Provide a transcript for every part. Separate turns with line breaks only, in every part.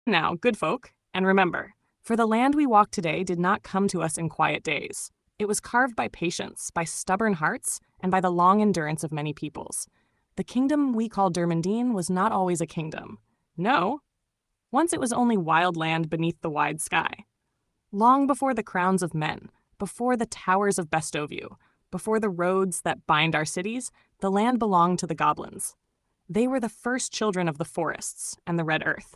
Now, good folk, and remember, for the land we walk today did not come to us in quiet days. It was carved by patience, by stubborn hearts, and by the long endurance of many peoples. The kingdom we call Durmindin was not always a kingdom. No, once it was only wild land beneath the wide sky. Long before the crowns of men, before the towers of Bestoview, before the roads that bind our cities, the land belonged to the goblins. They were the first children of the forests and the red earth.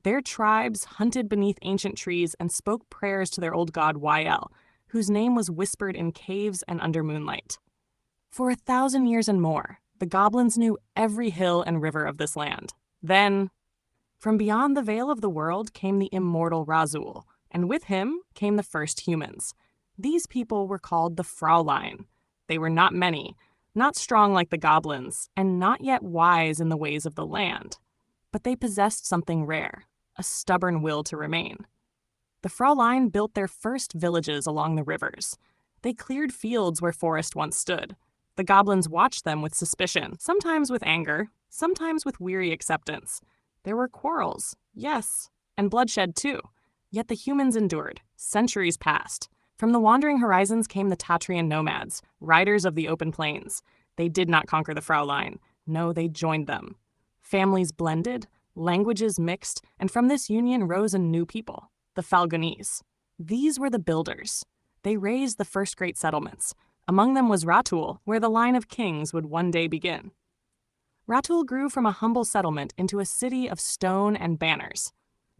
Their tribes hunted beneath ancient trees and spoke prayers to their old god Yael, whose name was whispered in caves and under moonlight. For 1,000 years and more, the goblins knew every hill and river of this land. Then, from beyond the veil of the world came the immortal Razul, and with him came the first humans. These people were called the Fraulein. They were not many, not strong like the goblins, and not yet wise in the ways of the land. But they possessed something rare, a stubborn will to remain. The Fraulein built their first villages along the rivers. They cleared fields where forest once stood. The goblins watched them with suspicion, sometimes with anger, sometimes with weary acceptance. There were quarrels, yes, and bloodshed too. Yet the humans endured. Centuries passed. From the wandering horizons came the Tatrian nomads, riders of the open plains. They did not conquer the Fraulein. No, they joined them. Families blended, languages mixed, and from this union rose a new people, the Falgonese. These were the builders. They raised the first great settlements. Among them was Ratul, where the line of kings would one day begin. Ratul grew from a humble settlement into a city of stone and banners.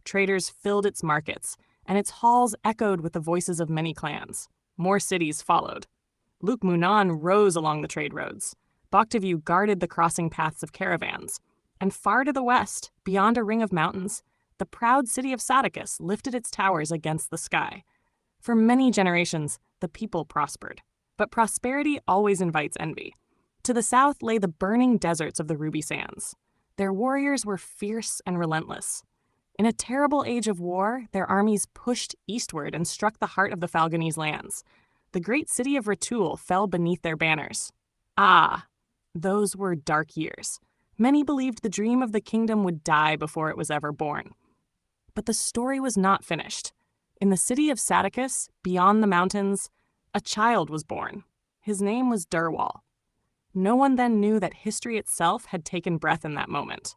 Traders filled its markets, and its halls echoed with the voices of many clans. More cities followed. Lukmunan rose along the trade roads. Bakhtavu guarded the crossing paths of caravans. And far to the west, beyond a ring of mountains, the proud city of Sadicus lifted its towers against the sky. For many generations, the people prospered. But prosperity always invites envy. To the south lay the burning deserts of the Ruby Sands. Their warriors were fierce and relentless. In a terrible age of war, their armies pushed eastward and struck the heart of the Falgonese lands. The great city of Ratul fell beneath their banners. Ah, those were dark years. Many believed the dream of the kingdom would die before it was ever born. But the story was not finished. In the city of Sadicus, beyond the mountains, a child was born. His name was Durwal. No one then knew that history itself had taken breath in that moment.